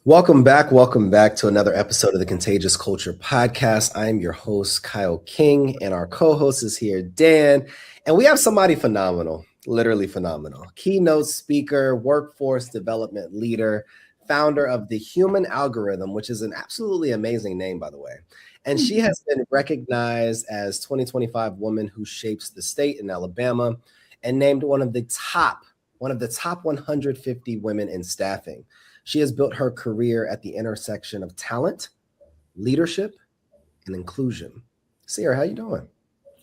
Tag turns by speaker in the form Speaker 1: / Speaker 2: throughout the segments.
Speaker 1: Welcome back. Welcome back to another episode of the Contagious Culture Podcast. I'm your host, Kyle King, and our co-host is here, Dan. And we have somebody phenomenal, literally phenomenal. Keynote speaker, workforce development leader, founder of the Human Algorithm, which is an absolutely amazing name, by the way. And she has been recognized as 2025 Woman Who Shapes the State in Alabama and named one of the top 150 women in staffing. She has built her career at the intersection of talent, leadership, and inclusion. Cierra, how you doing?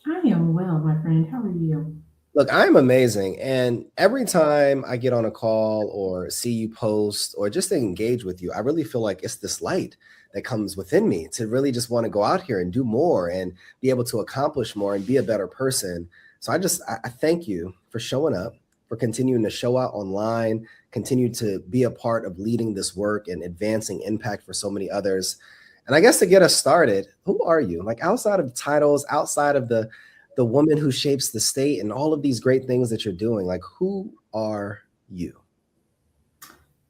Speaker 2: I am well, my friend. How are you?
Speaker 1: Look, I'm amazing. And every time I get on a call or see you post or just to engage with you, I really feel like it's this light that comes within me to really just want to go out here and do more and be able to accomplish more and be a better person. So I thank you for showing up, for continuing to show out online, continue to be a part of leading this work and advancing impact for so many others. And I guess to get us started, who are you? Like outside of titles, outside of the woman who shapes the state and all of these great things that you're doing, like who are you?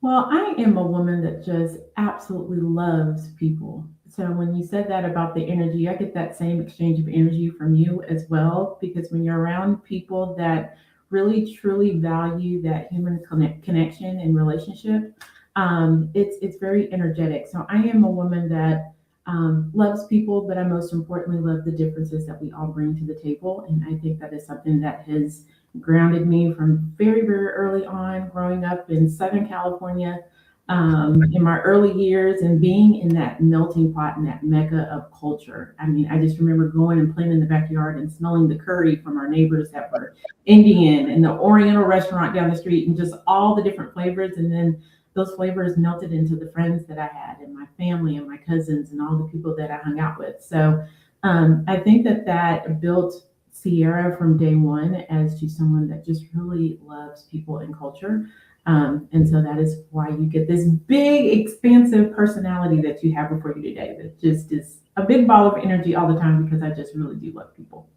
Speaker 2: Well, I am a woman that just absolutely loves people. So when you said that about the energy, I get that same exchange of energy from you as well. Because when you're around people that really truly value that human connection and relationship, it's very energetic. So I am a woman that loves people, but I most importantly love the differences that we all bring to the table. And I think that is something that has grounded me from very, very early on, growing up in Southern California in my early years and being in that melting pot and that mecca of culture. I mean, I just remember going and playing in the backyard and smelling the curry from our neighbors that were Indian and the Oriental restaurant down the street and just all the different flavors. And then those flavors melted into the friends that I had and my family and my cousins and all the people that I hung out with. So I think that built Cierra from day one as to someone that just really loves people and culture. And so that is why you get this big, expansive personality that you have before you today that just is a big ball of energy all the time because I just really do love people.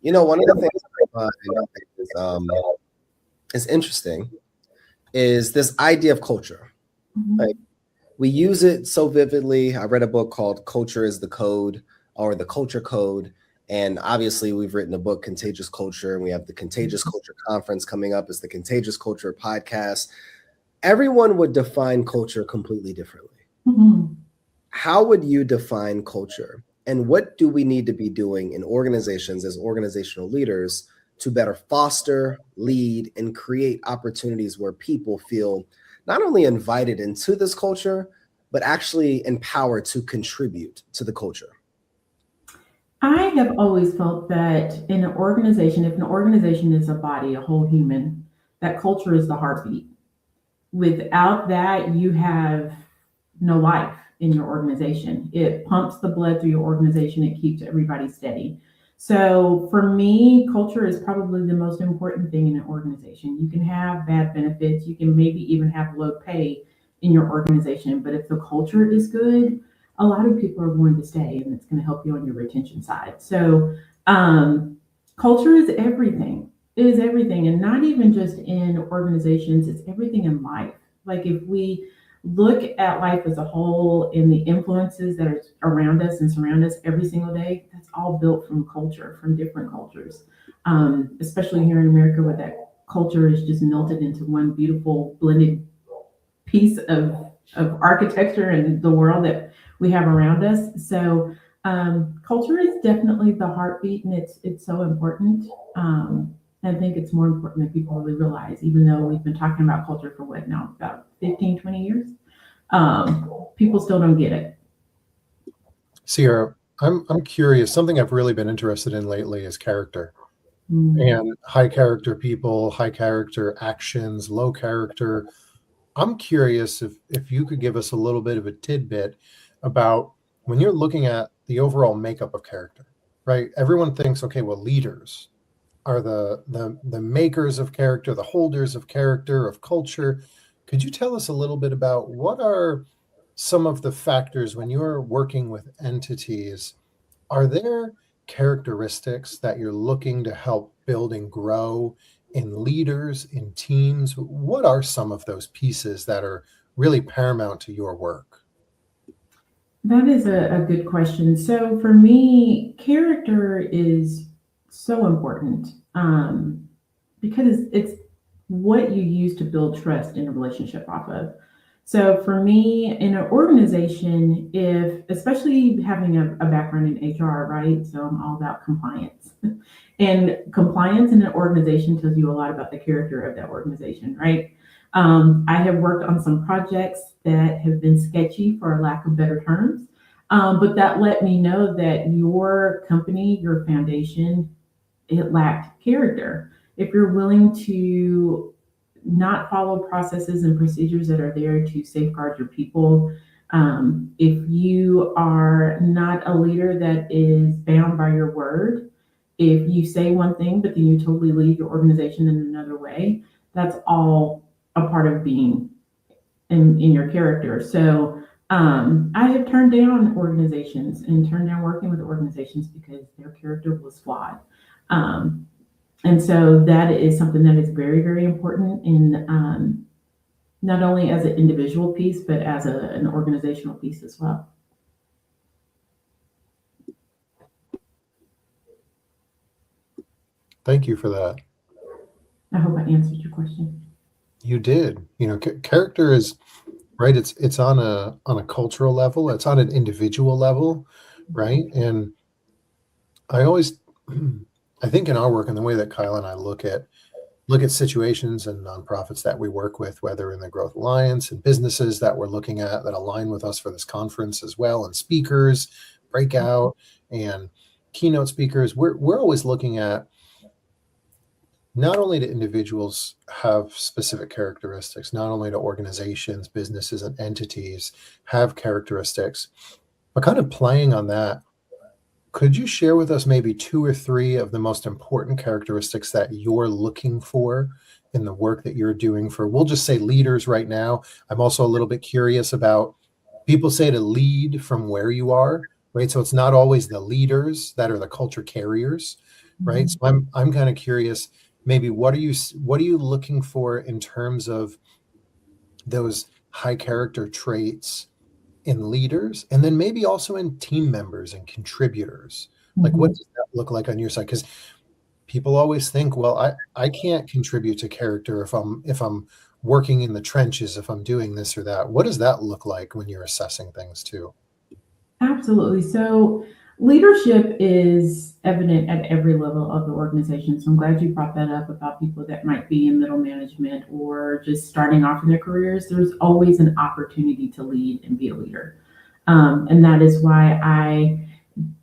Speaker 1: You know, one of the things I find is interesting is this idea of culture.
Speaker 2: Mhm.
Speaker 1: Like we use it so vividly. I read a book called Culture is the Code or the Culture Code. And obviously, we've written a book, Contagious Culture, and we have the Contagious Culture Conference coming up as the Contagious Culture Podcast. Everyone would define culture completely differently.
Speaker 2: Mhm.
Speaker 1: How would you define culture? And what do we need to be doing in organizations as organizational leaders to better foster, lead, and create opportunities where people feel not only invited into this culture, but actually empowered to contribute to the culture?
Speaker 2: I have always felt that in an organization, if an organization is a body, a whole human, that culture is the heartbeat. Without that, you have no life in your organization. It pumps the blood through your organization, it keeps everybody steady. So, for me, culture is probably the most important thing in an organization. You can have bad benefits, you can maybe even have low pay in your organization, but if the culture is good, a lot of people are going to stay and it's going to help you on your retention side. So, culture is everything. It is everything, and not even just in organizations, it's everything in life. Like, if we look at life as a whole and the influences that are around us and surround us every single day, that's all built from culture, from different cultures. Especially here in America, where that culture is just melted into one beautiful blended piece of architecture and the world that we have around us. So culture is definitely the heartbeat, and it's so important. I think it's more important than people really realize, even though we've been talking about culture for what now, about 15, 20 years. People still don't get it.
Speaker 3: Sierra, I'm curious. Something I've really been interested in lately is character
Speaker 2: Mm.
Speaker 3: and high character people, high character actions, low character. I'm curious if you could give us a little bit of a tidbit about when you're looking at the overall makeup of character, right? Everyone thinks, okay, well, leaders are the makers of character, the holders of character, of culture. Could you tell us a little bit about what are some of the factors when you're working with entities? Are there characteristics that you're looking to help build and grow in leaders, in teams? What are some of those pieces that are really paramount to your work?
Speaker 2: That is a good question. So for me, character is so important, because it's what you use to build trust in a relationship off of. So for me, in an organization, if especially having a background in HR, right? So I'm all about compliance. And compliance in an organization tells you a lot about the character of that organization, right? I have worked on some projects that have been sketchy, for lack of better terms, but that let me know that your company, your foundation, it lacked character. If you're willing to not follow processes and procedures that are there to safeguard your people, if you are not a leader that is bound by your word, if you say one thing but then you totally lead your organization in another way, that's all a part of being in your character. So I have turned down organizations and turned down working with organizations because their character was flawed. Um, and so that is something that is very, very important in, not only as an individual piece, but as an organizational piece as well.
Speaker 3: Thank you for that.
Speaker 2: I hope I answered your question.
Speaker 3: You did. Character is right. It's on a cultural level. It's on an individual level, right? And I always, I think in our work and the way that Kyle and I look at situations and nonprofits that we work with, whether in the Growth Alliance and businesses that we're looking at that align with us for this conference as well, and speakers, breakout, and keynote speakers, we're always looking at not only do individuals have specific characteristics, not only do organizations, businesses, and entities have characteristics, but kind of playing on that, could you share with us maybe 2 or 3 of the most important characteristics that you're looking for in the work that you're doing for, we'll just say, leaders right now? I'm also a little bit curious about, people say to lead from where you are, right? So it's not always the leaders that are the culture carriers, right? So I'm kind of curious, maybe what are you looking for in terms of those high character traits in leaders, and then maybe also in team members and contributors? Like, what does that look like on your side? Because people always think, well, I can't contribute to character if I'm working in the trenches, if I'm doing this or that. What does that look like when you're assessing things too?
Speaker 2: Absolutely. So leadership is evident at every level of the organization. So I'm glad you brought that up about people that might be in middle management or just starting off in their careers. There's always an opportunity to lead and be a leader. And that is why I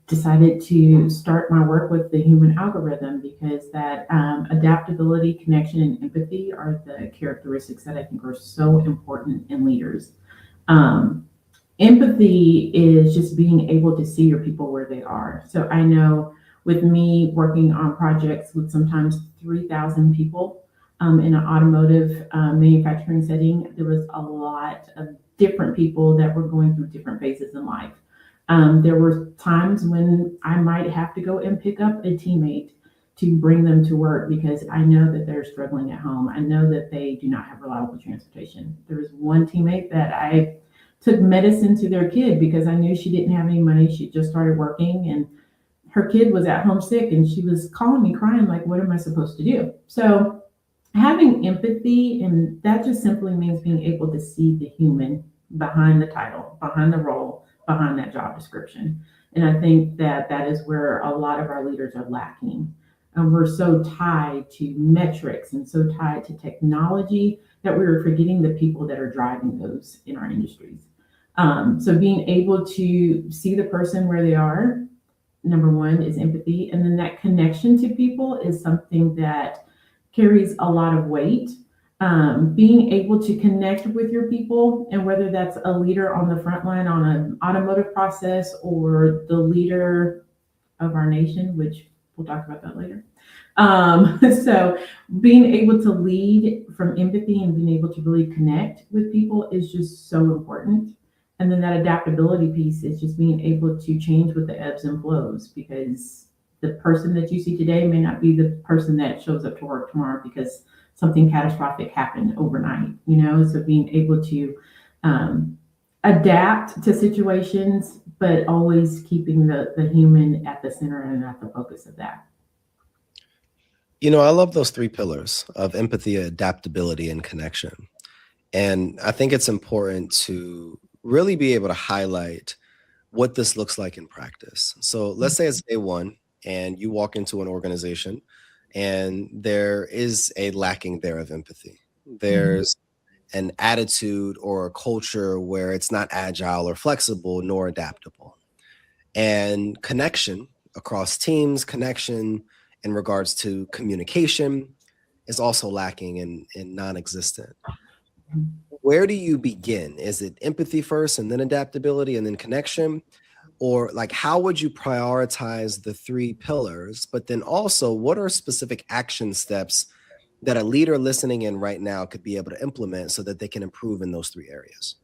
Speaker 2: decided to start my work with the human algorithm, because that adaptability, connection, and empathy are the characteristics that I think are so important in leaders. Empathy is just being able to see your people where they are. So I know with me working on projects with sometimes 3,000 people in an automotive manufacturing setting, there was a lot of different people that were going through different phases in life. There were times when I might have to go and pick up a teammate to bring them to work because I know that they're struggling at home. I know that they do not have reliable transportation. There was one teammate that I took medicine to their kid because I knew she didn't have any money. She just started working and her kid was at home sick and she was calling me crying, like, what am I supposed to do? So having empathy, and that just simply means being able to see the human behind the title, behind the role, behind that job description. And I think that that is where a lot of our leaders are lacking. And we're so tied to metrics and so tied to technology that we are forgetting the people that are driving those in our industries. So being able to see the person where they are, number one, is empathy. And then that connection to people is something that carries a lot of weight. Being able to connect with your people, and whether that's a leader on the front line on an automotive process or the leader of our nation, which we'll talk about that later. So being able to lead from empathy and being able to really connect with people is just so important. And then that adaptability piece is just being able to change with the ebbs and flows, because the person that you see today may not be the person that shows up to work tomorrow because something catastrophic happened overnight, So being able to adapt to situations, but always keeping the human at the center and at the focus of that.
Speaker 1: I love those three pillars of empathy, adaptability, and connection. And I think it's important to really be able to highlight what this looks like in practice. So let's say it's day one and you walk into an organization and there is a lacking there of empathy. There's an attitude or a culture where it's not agile or flexible nor adaptable. And connection across teams, connection in regards to communication is also lacking and non-existent. Where do you begin? Is it empathy first and then adaptability and then connection? Or like, how would you prioritize the three pillars? But then also, what are specific action steps that a leader listening in right now could be able to implement so that they can improve in those three areas?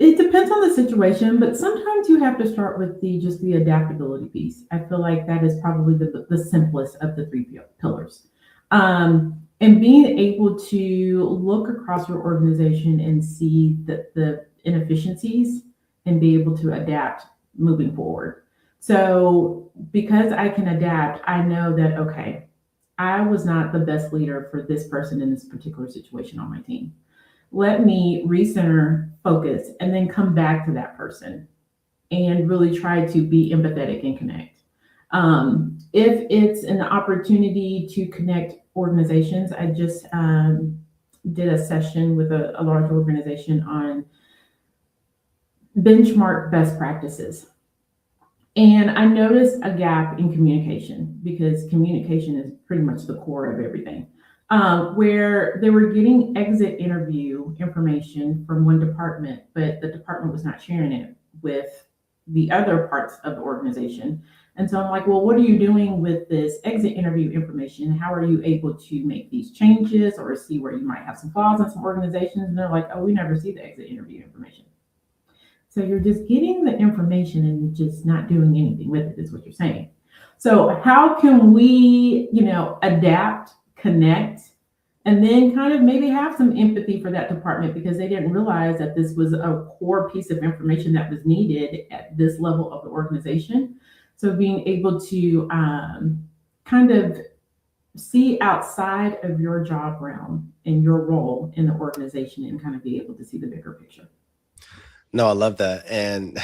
Speaker 2: It depends on the situation, but sometimes you have to start with the adaptability piece. I feel like that is probably the simplest of the three pillars. And being able to look across your organization and see the inefficiencies and be able to adapt moving forward. So because I can adapt, I know that, okay, I was not the best leader for this person in this particular situation on my team. Let me recenter, focus, and then come back to that person and really try to be empathetic and connect. If it's an opportunity to connect organizations, I just did a session with a large organization on benchmark best practices. And I noticed a gap in communication because communication is pretty much the core of everything. Where they were getting exit interview information from one department, but the department was not sharing it with the other parts of the organization. And so I'm like, well, what are you doing with this exit interview information? How are you able to make these changes or see where you might have some flaws in some organizations? And they're like, oh, we never see the exit interview information. So you're just getting the information and just not doing anything with it is what you're saying. So how can we, adapt, connect, and then kind of maybe have some empathy for that department because they didn't realize that this was a core piece of information that was needed at this level of the organization. So being able to kind of see outside of your job realm and your role in the organization and kind of be able to see the bigger picture.
Speaker 1: No, I love that. And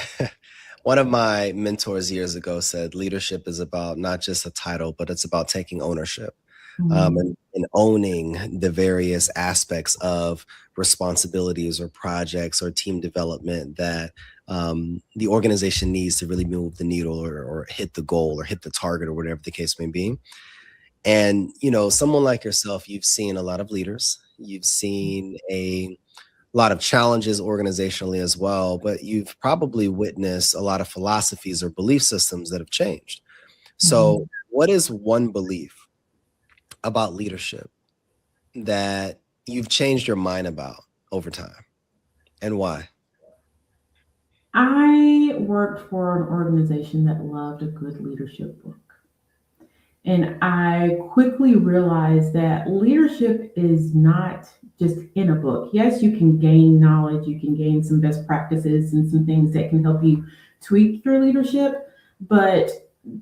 Speaker 1: one of my mentors years ago said leadership is about not just a title, but it's about taking ownership. And owning the various aspects of responsibilities or projects or team development that the organization needs to really move the needle or hit the goal or hit the target or whatever the case may be. And, someone like yourself, you've seen a lot of leaders, you've seen a lot of challenges organizationally as well, but you've probably witnessed a lot of philosophies or belief systems that have changed. So what is one belief about leadership that you've changed your mind about over time, and why?
Speaker 2: I worked for an organization that loved a good leadership book. And I quickly realized that leadership is not just in a book. Yes, you can gain knowledge, you can gain some best practices and some things that can help you tweak your leadership, but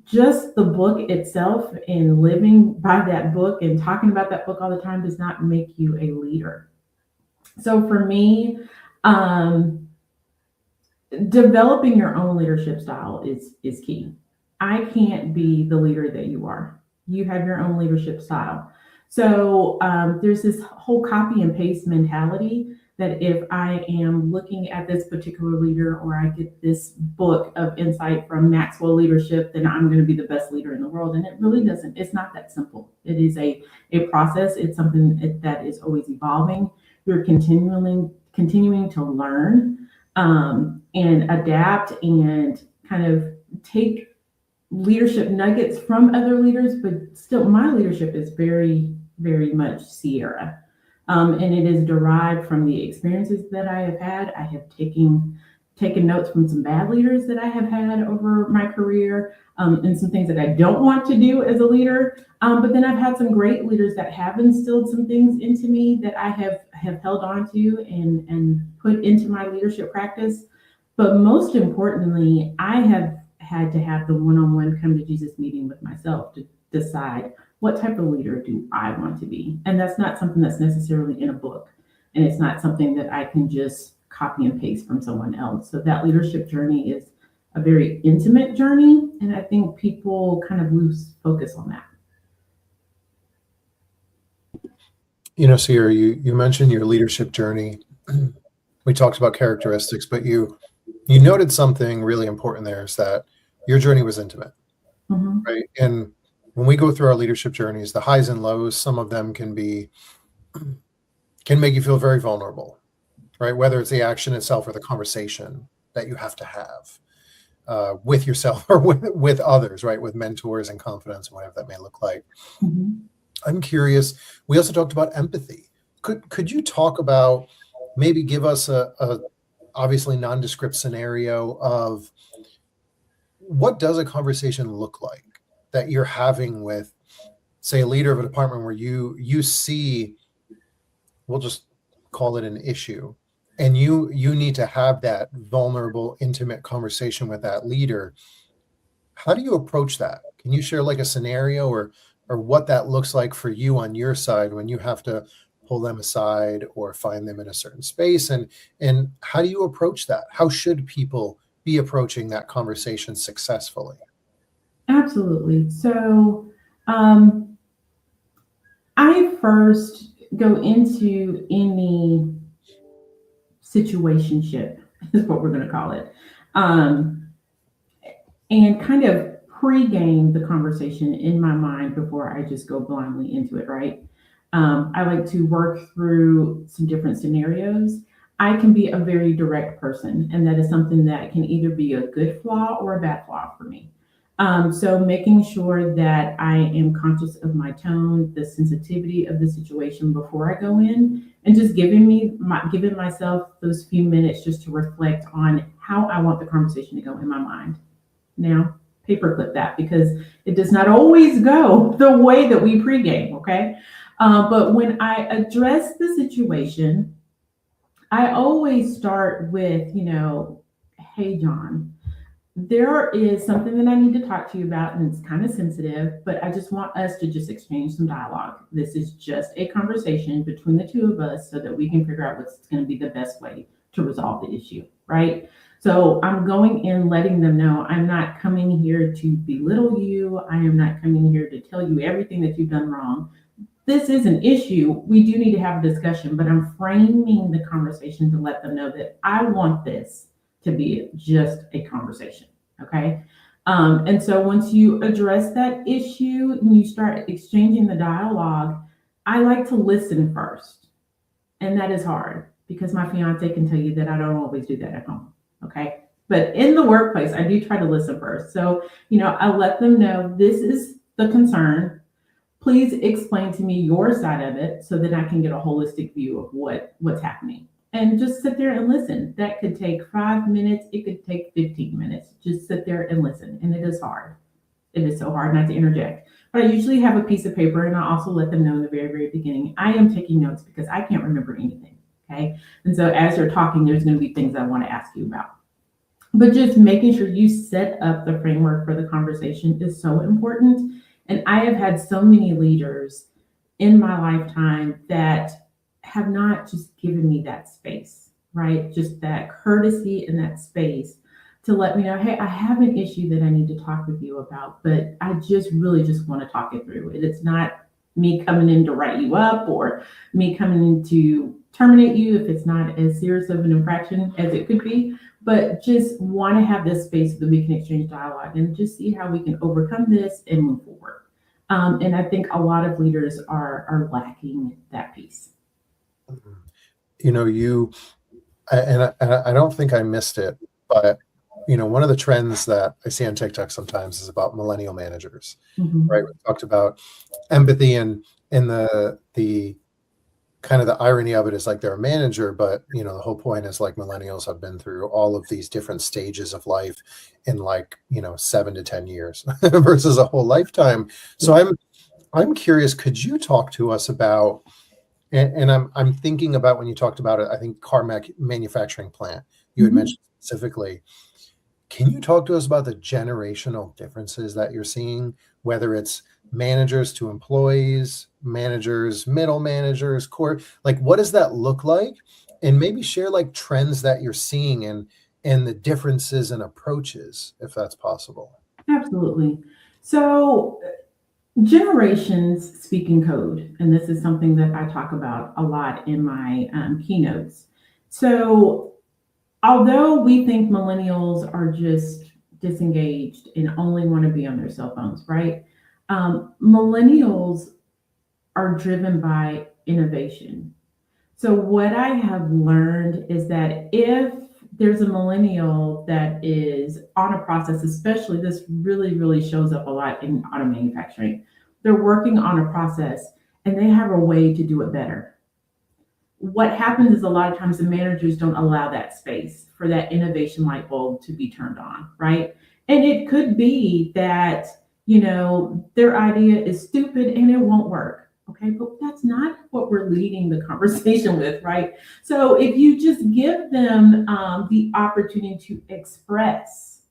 Speaker 2: just the book itself and living by that book and talking about that book all the time does not make you a leader. So for me, developing your own leadership style is key. I can't be the leader that you are. You have your own leadership style. So there's this whole copy and paste mentality that if I am looking at this particular leader or I get this book of insight from Maxwell Leadership, then I'm going to be the best leader in the world. And it really doesn't, it's not that simple. It is a process. It's something that is always evolving. You're continuing to learn and adapt and kind of take leadership nuggets from other leaders, but still my leadership is very, very much Cierra. And it is derived from the experiences that I have had. I have taken notes from some bad leaders that I have had over my career, and some things that I don't want to do as a leader. But then I've had some great leaders that have instilled some things into me that I have have held on to and put into my leadership practice. But most importantly, I have had to have the one-on-one come to Jesus meeting with myself to decide what type of leader do I want to be. And that's not something that's necessarily in a book. And it's not something that I can just copy and paste from someone else. So that leadership journey is a very intimate journey. And I think people kind of lose focus on that.
Speaker 3: Cierra, you mentioned your leadership journey. We talked about characteristics, but you noted something really important there, is that your journey was intimate, right? And when we go through our leadership journeys, the highs and lows, some of them can make you feel very vulnerable, right? Whether it's the action itself or the conversation that you have to have with yourself or with others, right? With mentors and confidence, and whatever that may look like. I'm curious. We also talked about empathy. Could you talk about, maybe give us a obviously nondescript scenario of what does a conversation look like that you're having with, say, a leader of a department where you see, we'll just call it an issue, and you need to have that vulnerable, intimate conversation with that leader. How do you approach that? Can you share like a scenario or what that looks like for you on your side when you have to pull them aside or find them in a certain space? And how do you approach that? How should people be approaching that conversation successfully?
Speaker 2: Absolutely. So I first go into any situationship, is what we're going to call it, and kind of pre-game the conversation in my mind before I just go blindly into it, right? I like to work through some different scenarios. I can be a very direct person, and that is something that can either be a good flaw or a bad flaw for me. So making sure that I am conscious of my tone, the sensitivity of the situation before I go in, and just giving myself those few minutes just to reflect on how I want the conversation to go in my mind. Now, paperclip that, because it does not always go the way that we pregame, okay? But when I address the situation, I always start with, hey, John, there is something that I need to talk to you about, and it's kind of sensitive, but I just want us to just exchange some dialogue. This is just a conversation between the two of us so that we can figure out what's going to be the best way to resolve the issue, right? So I'm going in letting them know I'm not coming here to belittle you. I am not coming here to tell you everything that you've done wrong. This is an issue. We do need to have a discussion, but I'm framing the conversation to let them know that I want this to be just a conversation, okay? And so once you address that issue and you start exchanging the dialogue, I like to listen first. And that is hard because my fiance can tell you that I don't always do that at home, okay? But in the workplace, I do try to listen first. So, I let them know this is the concern. Please explain to me your side of it so that I can get a holistic view of what's happening. And just sit there and listen. That could take 5 minutes. It could take 15 minutes. Just sit there and listen. And it is hard. It is so hard not to interject. But I usually have a piece of paper, and I also let them know in the very, very beginning, I am taking notes because I can't remember anything, okay? And so as you're talking, there's going to be things I want to ask you about. But just making sure you set up the framework for the conversation is so important. And I have had so many leaders in my lifetime that have not just given me that space, right? Just that courtesy and that space to let me know, hey, I have an issue that I need to talk with you about, but I just really just want to talk it through. It's not me coming in to write you up or me coming in to terminate you if it's not as serious of an infraction as it could be, but just want to have this space so that we can exchange dialogue and just see how we can overcome this and move forward. And I think a lot of leaders are lacking that piece.
Speaker 3: I don't think I missed it, but one of the trends that I see on TikTok sometimes is about millennial managers, right? We talked about empathy and the kind of the irony of it is like they're a manager, but the whole point is like millennials have been through all of these different stages of life in 7 to 10 years versus a whole lifetime. So I'm curious, could you talk to us about And I'm thinking about when you talked about it, I think manufacturing plant you had
Speaker 2: Mhm.
Speaker 3: mentioned specifically. Can you talk to us about the generational differences that you're seeing, whether it's managers to employees, managers, middle managers, core, like what does that look like? And maybe share like trends that you're seeing and the differences in approaches, if that's possible.
Speaker 2: Absolutely. So generations speak in code, and this is something that I talk about a lot in my keynotes. So although we think millennials are just disengaged and only want to be on their cell phones, right? Millennials are driven by innovation. So, what I have learned is that if there's a millennial that is on a process, especially this really shows up a lot in auto manufacturing, they're working on a process and they have a way to do it better. What happens is a lot of times the managers don't allow that space for that innovation light bulb to be turned on, right? And it could be that, their idea is stupid and it won't work. Okay, but that's not what we're leading the conversation with, right? So if you just give them the opportunity to express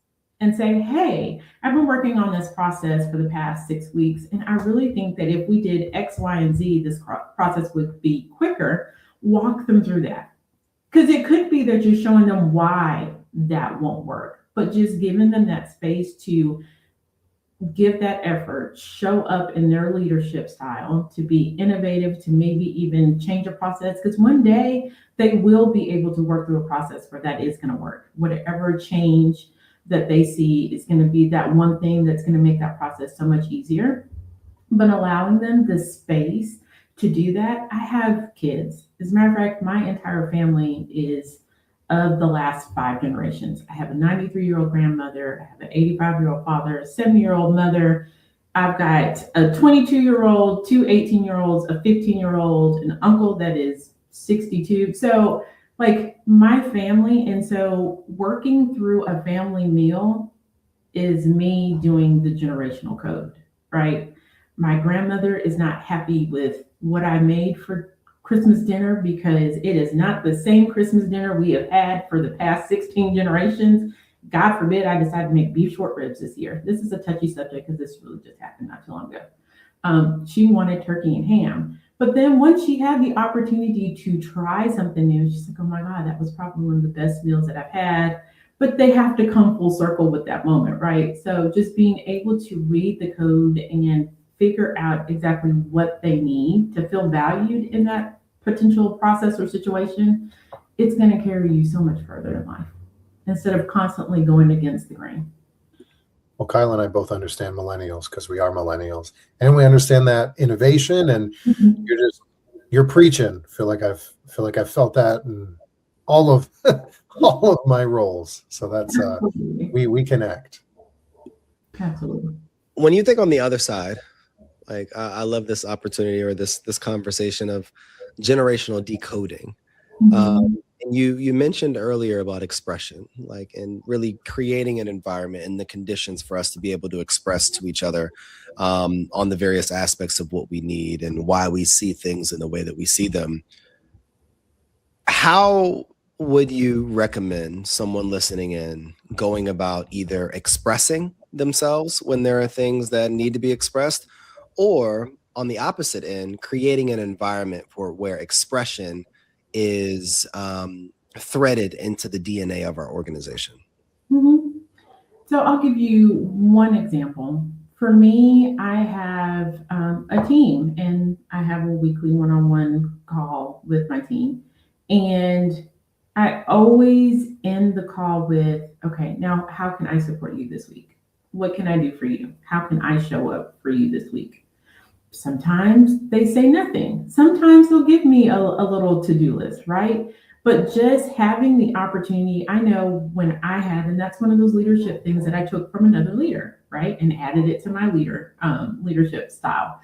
Speaker 2: and say, hey, I've been working on this process for the past 6 weeks, and I really think that if we did X, Y, and Z, this process would be quicker. Walk them through that. Because it could be that you're showing them why that won't work, but just giving them that space to give that effort, show up in their leadership style, to be innovative, to maybe even change a process. Because one day they will be able to work through a process where that is going to work. Whatever change that they see is going to be that one thing that's going to make that process so much easier. But allowing them the space to do that. I have kids. As a matter of fact, my entire family is of the last 5 generations. I have a 93-year-old grandmother, I have an 85-year-old father, a 70-year-old mother. I've got a 22-year-old, two 18-year-olds, a 15-year-old, an uncle that is 62. So, like my family, and so working through a family meal is me doing the generational code, right? My grandmother is not happy with what I made for Christmas dinner because it is not the same Christmas dinner we have had for the past 16 generations. God forbid I decide to make beef short ribs this year. This is a touchy subject because this really just happened not too long ago. She wanted turkey and ham. But then once she had the opportunity to try something new, she's like, oh my God, that was probably one of the best meals that I've had. But they have to come full circle with that moment, right? So just being able to read the code and figure out exactly what they need to feel valued in that potential process or situation, it's going to carry you so much further in life instead of constantly going against the grain.
Speaker 3: Well, Kyle and I both understand millennials because we are millennials, and we understand that innovation. And you're preaching. Feel like I've felt that in all of all of my roles. So that's we connect.
Speaker 2: Absolutely.
Speaker 1: When you think on the other side, like I love this opportunity or this conversation of generational decoding. And you mentioned earlier about expression, like, and really creating an environment and the conditions for us to be able to express to each other on the various aspects of what we need and why we see things in the way that we see them. How would you recommend someone listening in going about either expressing themselves when there are things that need to be expressed, or on the opposite end, creating an environment for where expression is threaded into the DNA of our organization?
Speaker 2: So I'll give you one example. For me, I have a team and I have a weekly one-on-one call with my team. And I always end the call with, okay, now how can I support you this week? What can I do for you? How can I show up for you this week? Sometimes they say nothing. Sometimes they'll give me a little to-do list, right? But just having the opportunity, I know when I had, and that's one of those leadership things that I took from another leader, right? And added it to my leadership style.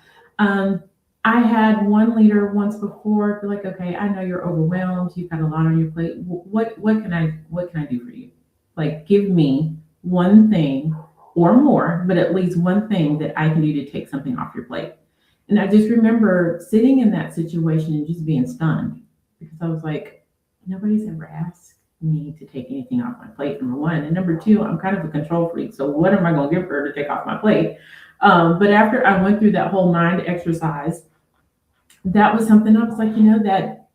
Speaker 2: I had one leader once before be like, okay, I know you're overwhelmed. You've got a lot on your plate. What can I do for you? Like, give me one thing or more, but at least one thing that I can do to take something off your plate. And I just remember sitting in that situation and just being stunned because I was like, nobody's ever asked me to take anything off my plate, number one. And number two, I'm kind of a control freak. So what am I going to give her to take off my plate? But after I went through that whole mind exercise, that was something I was like, that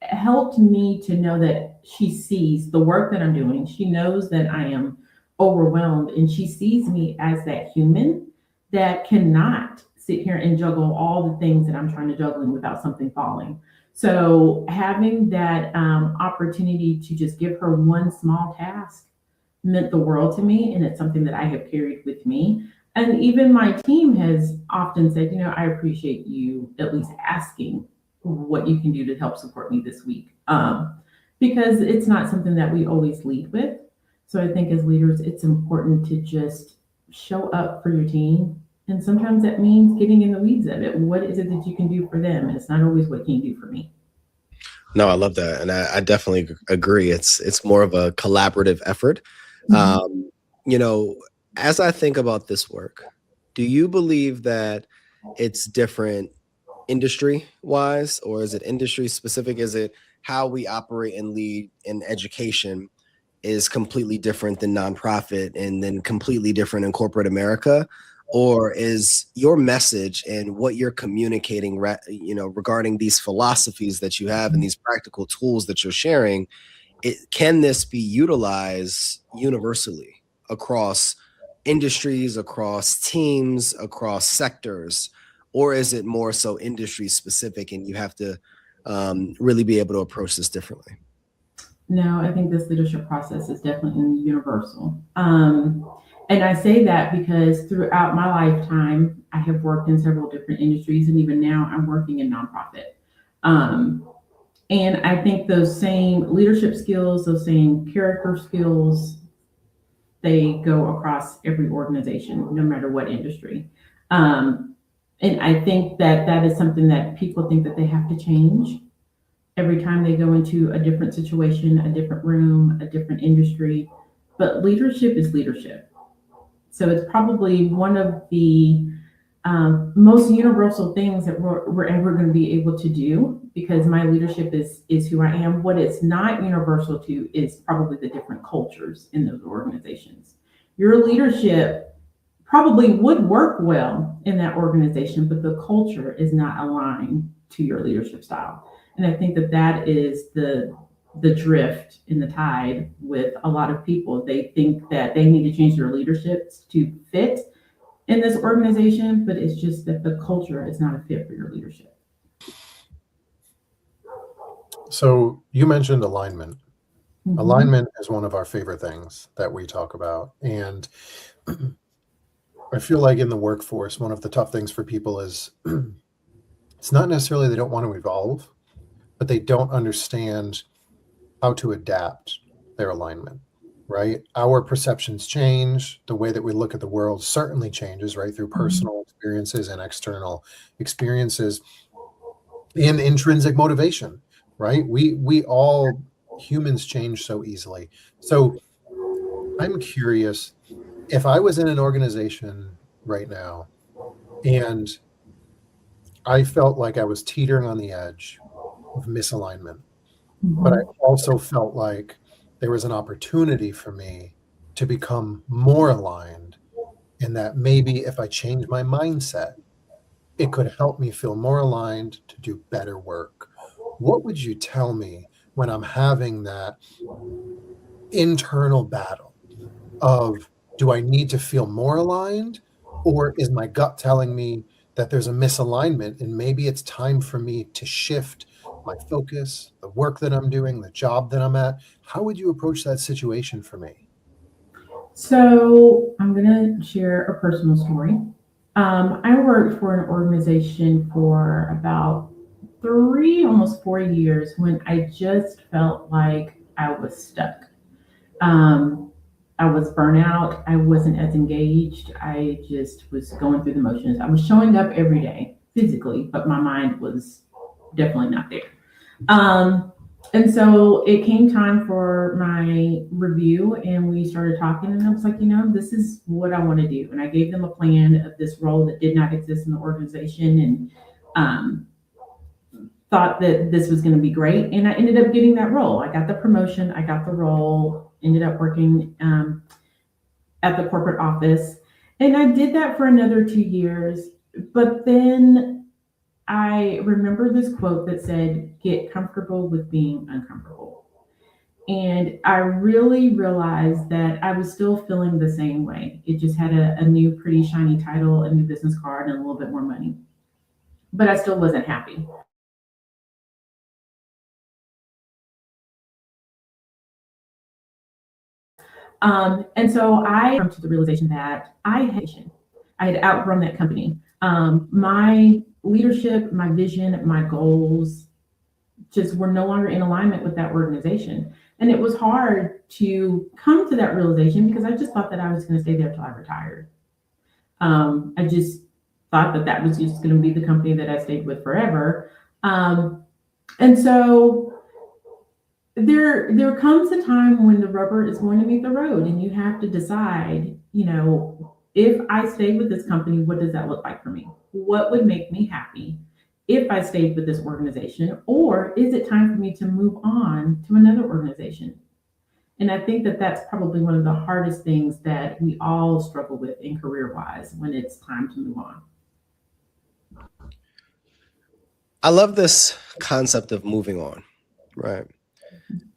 Speaker 2: helped me to know that she sees the work that I'm doing. She knows that I am overwhelmed, and she sees me as that human that cannot sit here and juggle all the things that I'm trying to juggle without something falling. So having that opportunity to just give her one small task meant the world to me, and it's something that I have carried with me. And even my team has often said, I appreciate you at least asking what you can do to help support me this week, because it's not something that we always lead with. So I think as leaders, it's important to just show up for your team. And sometimes that means getting in the weeds of it. What is it that you can do for them? And it's not always what can you do for me.
Speaker 1: No, I love that. And I definitely agree. It's more of a collaborative effort. As I think about this work, do you believe that it's different industry wise, or is it industry specific? Is it how we operate and lead in education is completely different than nonprofit and then completely different in corporate America? Or is your message and what you're communicating, regarding these philosophies that you have and these practical tools that you're sharing, can this be utilized universally across industries, across teams, across sectors? Or is it more so industry specific and you have to really be able to approach this differently?
Speaker 2: No, I think this leadership process is definitely universal. And I say that because throughout my lifetime, I have worked in several different industries, and even now I'm working in nonprofit. And I think those same leadership skills, those same character skills, they go across every organization, no matter what industry. And I think that is something that people think that they have to change every time they go into a different situation, a different room, a different industry. But leadership is leadership. So it's probably one of the most universal things that we're ever going to be able to do, because my leadership is who I am. What it's not universal to is probably the different cultures in those organizations. Your leadership probably would work well in that organization, but the culture is not aligned to your leadership style. And I think that is the drift in the tide with a lot of people. They think that they need to change their leaderships to fit in this organization, but it's just that the culture is not a fit for your leadership.
Speaker 3: So you mentioned alignment. Mm-hmm. Alignment is one of our favorite things that we talk about. And I feel like in the workforce, one of the tough things for people is it's not necessarily they don't want to evolve, but they don't understand how to adapt their alignment, right? Our perceptions change. The way that we look at the world certainly changes, right? Through personal experiences and external experiences and intrinsic motivation, right? We all, humans, change so easily. So I'm curious, if I was in an organization right now and I felt like I was teetering on the edge of misalignment, but I also felt like there was an opportunity for me to become more aligned, and that maybe if I changed my mindset, it could help me feel more aligned to do better work. What would you tell me when I'm having that internal battle of, do I need to feel more aligned, or is my gut telling me that there's a misalignment and maybe it's time for me to shift my focus, the work that I'm doing, the job that I'm at? How would you approach that situation for me?
Speaker 2: So I'm going to share a personal story. I worked for an organization for about 3, almost 4 years when I just felt like I was stuck. I was burnout. I wasn't as engaged. I just was going through the motions. I was showing up every day physically, but my mind was definitely not there. And so it came time for my review, and we started talking, and I was like, this is what I want to do. And I gave them a plan of this role that did not exist in the organization. And um, thought that this was going to be great, and I ended up getting that role. I got the promotion, I got the role, ended up working at the corporate office, and I did that for another 2 years. But then I remember this quote that said, "Get comfortable with being uncomfortable." And I really realized that I was still feeling the same way. It just had a new, pretty shiny title, a new business card, and a little bit more money. But I still wasn't happy. And so I came to the realization that I had outgrown that company. My leadership, my vision, my goals just were no longer in alignment with that organization. And it was hard to come to that realization because I just thought that I was going to stay there till I retired. I just thought that that was just going to be the company that I stayed with forever. And so there comes a time when the rubber is going to meet the road, and you have to decide, if I stay with this company, what does that look like for me? What would make me happy if I stayed with this organization? Or is it time for me to move on to another organization? And I think that that's probably one of the hardest things that we all struggle with in career-wise when it's time to move on.
Speaker 1: I love this concept of moving on, right?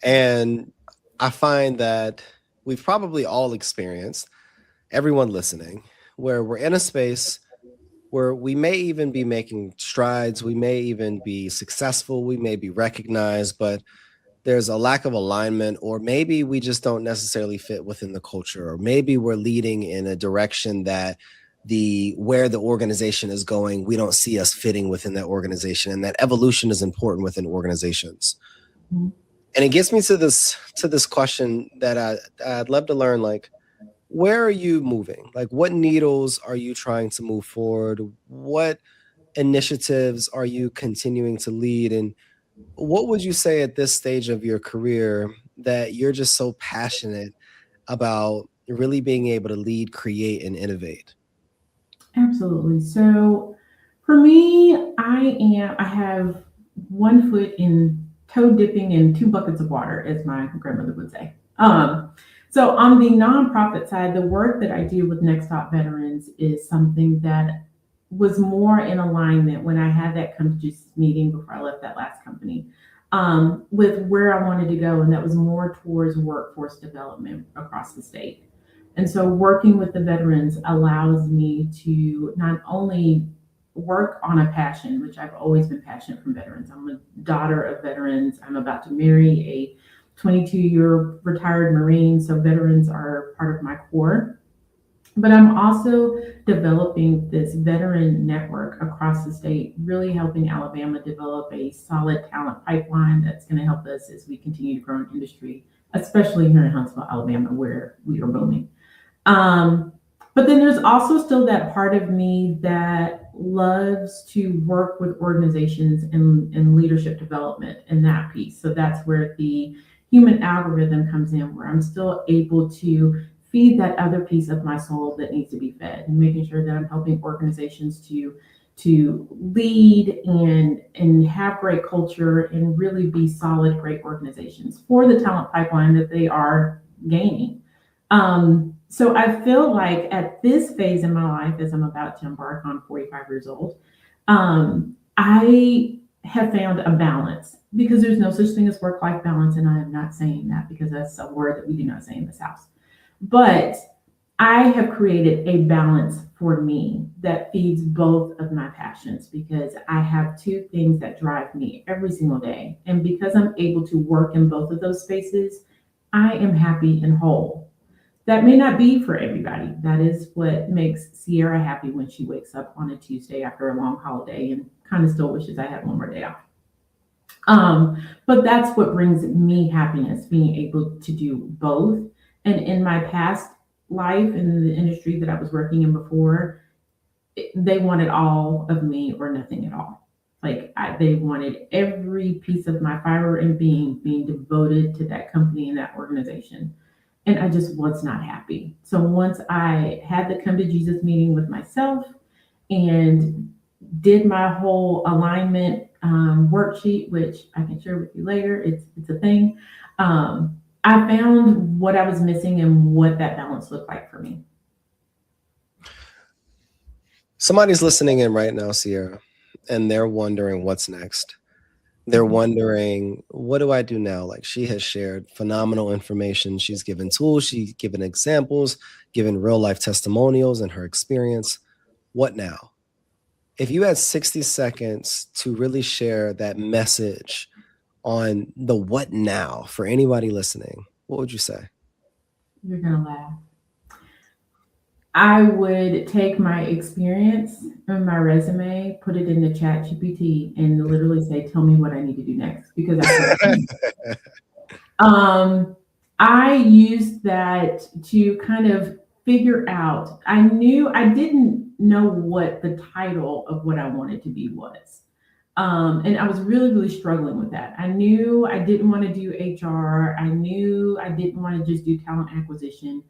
Speaker 1: And I find that we've probably all experienced, everyone listening, where we're in a space where we may even be making strides, we may even be successful, we may be recognized, but there's a lack of alignment, or maybe we just don't necessarily fit within the culture, or maybe we're leading in a direction that where the organization is going, we don't see us fitting within that organization, and that evolution is important within organizations. Mm-hmm. And it gets me to this question that I'd love to learn, like, where are you moving? Like, what needles are you trying to move forward? What initiatives are you continuing to lead? And what would you say at this stage of your career that you're just so passionate about really being able to lead, create, and innovate?
Speaker 2: Absolutely. So for me, I have one foot in toe dipping in 2 buckets of water, as my grandmother would say. So on the nonprofit side, the work that I do with Next Stop Veterans is something that was more in alignment when I had that contiguous meeting before I left that last company, with where I wanted to go. And that was more towards workforce development across the state. And so working with the veterans allows me to not only work on a passion, which I've always been passionate from veterans. I'm a daughter of veterans. I'm about to marry a 22-year retired Marine, so veterans are part of my core. But I'm also developing this veteran network across the state, really helping Alabama develop a solid talent pipeline that's going to help us as we continue to grow in industry, especially here in Huntsville, Alabama, where we are booming. But then there's also still that part of me that loves to work with organizations in leadership development and that piece. So that's where the human algorithm comes in, where I'm still able to feed that other piece of my soul that needs to be fed, and making sure that I'm helping organizations to lead and have great culture and really be solid, great organizations for the talent pipeline that they are gaining. So I feel like at this phase in my life, as I'm about to embark on 45 years old, I have found a balance, because there's no such thing as work-life balance. And I am not saying that because that's a word that we do not say in this house. But I have created a balance for me that feeds both of my passions, because I have 2 things that drive me every single day. And because I'm able to work in both of those spaces, I am happy and whole. That may not be for everybody. That is what makes Cierra happy when she wakes up on a Tuesday after a long holiday and kind of still wishes I had one more day off. But that's what brings me happiness, being able to do both. And in my past life, in the industry that I was working in before, they wanted all of me or nothing at all. Like they wanted every piece of my fiber and being devoted to that company and that organization. And I just was not happy. So once I had the come to Jesus meeting with myself and did my whole alignment worksheet, which I can share with you later. It's a thing. I found what I was missing and what that balance looked like for me.
Speaker 1: Somebody's listening in right now, Cierra, and they're wondering what's next. They're wondering, what do I do now? Like, she has shared phenomenal information. She's given tools, she's given examples, given real life testimonials and her experience. What now? If you had 60 seconds to really share that message on the what now for anybody listening, what would you say?
Speaker 2: You're going to laugh. I would take my experience and my resume, put it in the chat GPT, and literally say, tell me what I need to do next. Because I used that to kind of figure out, I didn't know what the title of what I wanted to be was. And I was really, really struggling with that. I knew I didn't want to do HR. I knew I didn't want to just do talent acquisition.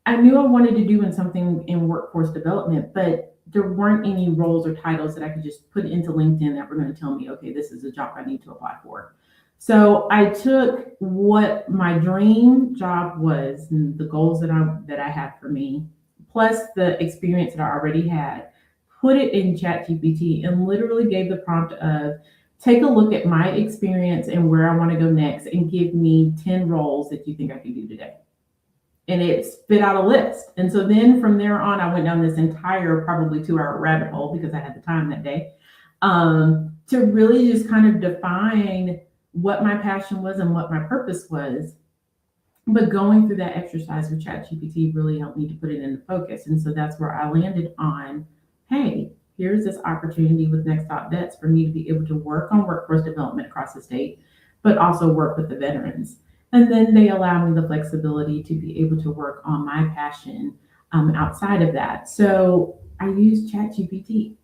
Speaker 2: I knew I wanted to do something in workforce development, but there weren't any roles or titles that I could just put into LinkedIn that were going to tell me, okay, this is a job I need to apply for. So I took what my dream job was and the goals that I had for me, plus the experience that I already had, put it in ChatGPT and literally gave the prompt of, take a look at my experience and where I want to go next and give me 10 roles that you think I can do today. And it spit out a list. And so then from there on, I went down this entire probably 2-hour rabbit hole because I had the time that day to really just kind of define what my passion was and what my purpose was. But going through that exercise with ChatGPT really helped me to put it into focus. And so that's where I landed on, hey, here's this opportunity with Next Stop Vets for me to be able to work on workforce development across the state, but also work with the veterans. And then they allow me the flexibility to be able to work on my passion outside of that. So I use ChatGPT.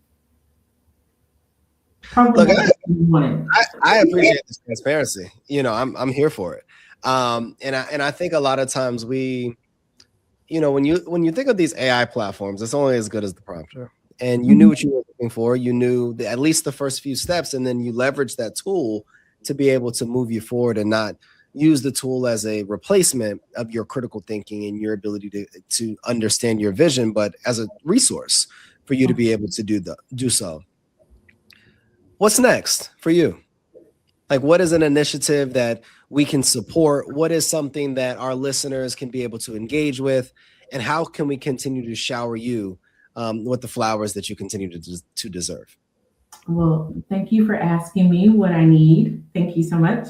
Speaker 1: Look, I appreciate this transparency. You know, I'm here for it. And I think a lot of times we, you know, when you think of these AI platforms, it's only as good as the prompter. And you knew what you were looking for. You knew at least the first few steps, and then you leverage that tool to be able to move you forward and not use the tool as a replacement of your critical thinking and your ability to understand your vision, but as a resource for you to be able to do so. What's next for you? Like, what is an initiative that we can support? What is something that our listeners can be able to engage with? And how can we continue to shower you with the flowers that you continue to deserve?
Speaker 2: Well, thank you for asking me what I need. Thank you so much.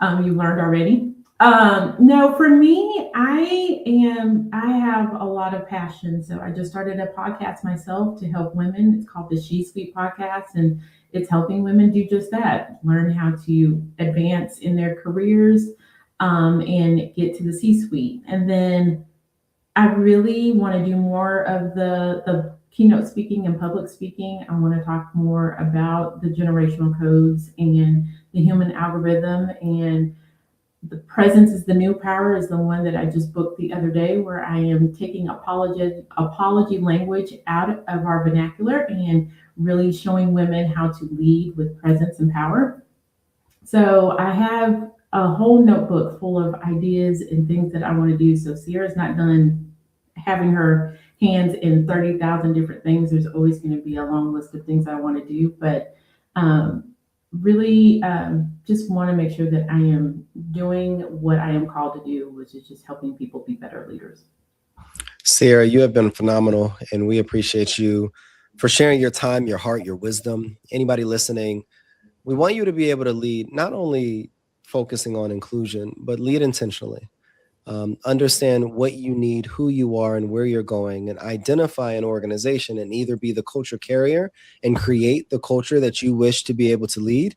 Speaker 2: You learned already. No, for me, I have a lot of passion. So I just started a podcast myself to help women. It's called the She Suite Podcast, and it's helping women do just that, learn how to advance in their careers and get to the C-suite. And then I really want to do more of the keynote speaking and public speaking. I want to talk more about the generational codes and the human algorithm, and the presence is the new power is the one that I just booked the other day, where I am taking apology language out of our vernacular and really showing women how to lead with presence and power. So I have a whole notebook full of ideas and things that I want to do. So Cierra's not done having her hands in 30,000 different things. There's always going to be a long list of things I want to do, but really just want to make sure that I am doing what I am called to do, which is just helping people be better leaders.
Speaker 1: Cierra, you have been phenomenal, and we appreciate you for sharing your time, your heart, your wisdom. Anybody listening, we want you to be able to lead, not only focusing on inclusion, but lead intentionally. Understand what you need, who you are, and where you're going, and identify an organization and either be the culture carrier and create the culture that you wish to be able to lead,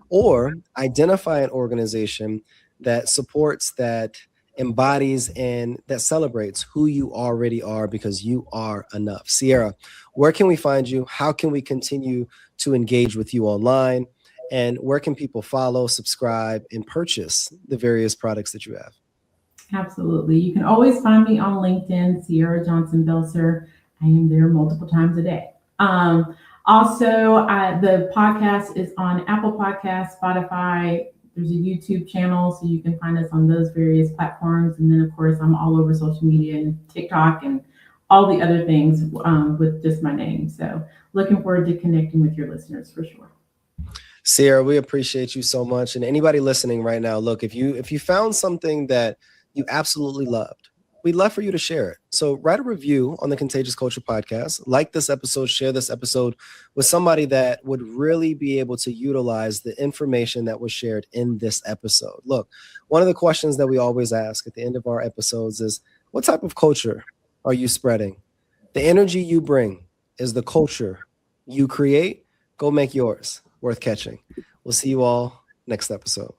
Speaker 1: or identify an organization that supports, that embodies, and that celebrates who you already are, because you are enough. Cierra, where can we find you? How can we continue to engage with you online? And where can people follow, subscribe, and purchase the various products that you have?
Speaker 2: Absolutely. You can always find me on LinkedIn, Cierra Johnson Belser. I am there multiple times a day. Also, the podcast is on Apple Podcasts, Spotify. There's a YouTube channel, so you can find us on those various platforms. And then, of course, I'm all over social media and TikTok and all the other things with just my name. So looking forward to connecting with your listeners for sure.
Speaker 1: Cierra, we appreciate you so much. And anybody listening right now, look, if you found something that you absolutely loved, we'd love for you to share it. So write a review on the Contagious Culture podcast, like this episode, share this episode with somebody that would really be able to utilize the information that was shared in this episode. Look, one of the questions that we always ask at the end of our episodes is, what type of culture are you spreading? The energy you bring is the culture you create. Go make yours worth catching. We'll see you all next episode.